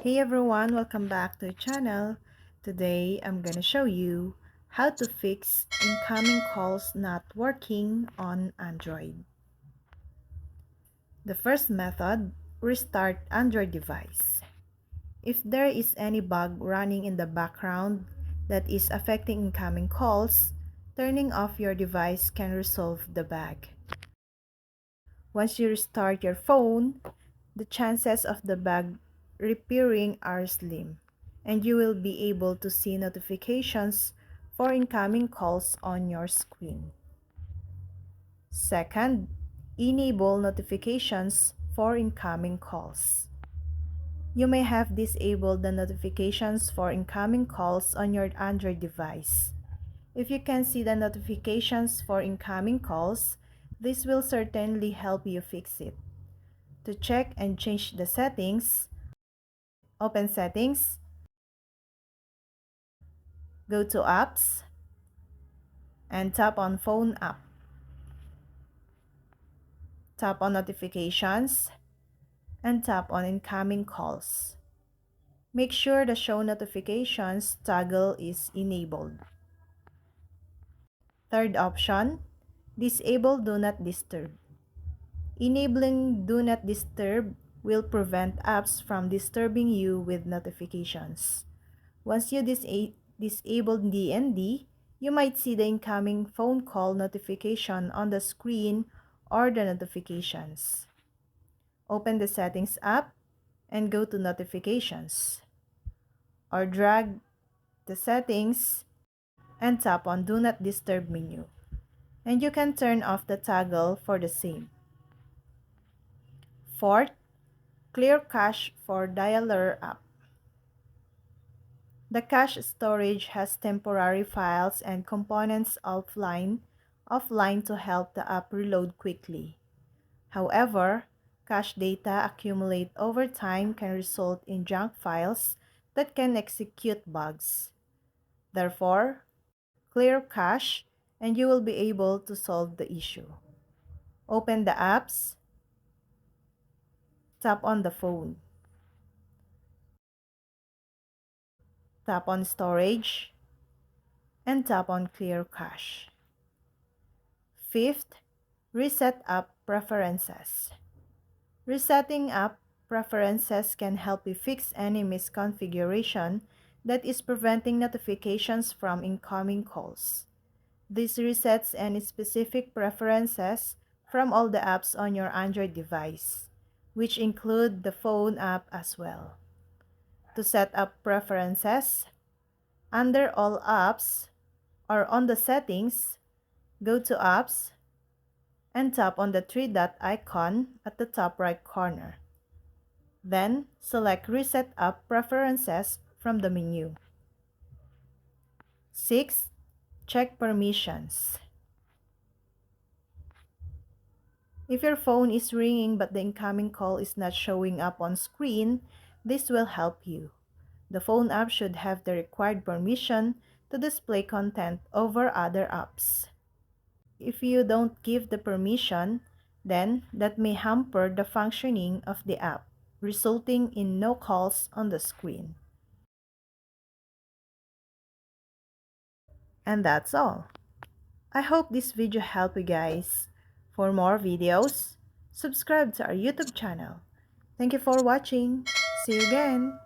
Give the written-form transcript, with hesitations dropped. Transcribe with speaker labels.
Speaker 1: Hey everyone, welcome back to the channel. Today I'm gonna show you how to fix incoming calls not working on Android. The first method, restart Android device. If there is any bug running in the background that is affecting incoming calls, turning off your device can resolve the bug. Once you restart your phone, the chances of the bug repairing are slim, and you will be able to see notifications for incoming calls on your screen. Second, enable notifications for incoming calls. You may have disabled the notifications for incoming calls on your Android device. If you can see the notifications for incoming calls, this will certainly help you fix it. To check and change the settings, open Settings, go to Apps, and tap on Phone app. Tap on Notifications, and tap on Incoming Calls. Make sure the Show Notifications toggle is enabled. Third option, disable Do Not Disturb. Enabling Do Not Disturb will prevent apps from disturbing you with notifications. Once you disable DND, you might see the incoming phone call notification on the screen or the notifications. Open the Settings app and go to Notifications, or drag the settings and tap on Do Not Disturb menu, and you can turn off the toggle for the same. Fourth, clear cache for Dialer app. The cache storage has temporary files and components offline to help the app reload quickly. However, cache data accumulate over time can result in junk files that can execute bugs. Therefore, clear cache and you will be able to solve the issue. Open the apps, tap on the phone, tap on storage, and tap on clear cache. Fifth, reset app preferences. Resetting app preferences can help you fix any misconfiguration that is preventing notifications from incoming calls. This resets any specific preferences from all the apps on your Android device, which include the phone app as well. To set up preferences, under All Apps or on the Settings, go to Apps and tap on the three-dot icon at the top right corner. Then, select Reset App Preferences from the menu. 6. Check permissions. If your phone is ringing but the incoming call is not showing up on screen, this will help you. The phone app should have the required permission to display content over other apps. If you don't give the permission, then that may hamper the functioning of the app, resulting in no calls on the screen. And that's all. I hope this video helped you guys. For more videos, subscribe to our YouTube channel. Thank you for watching. See you again.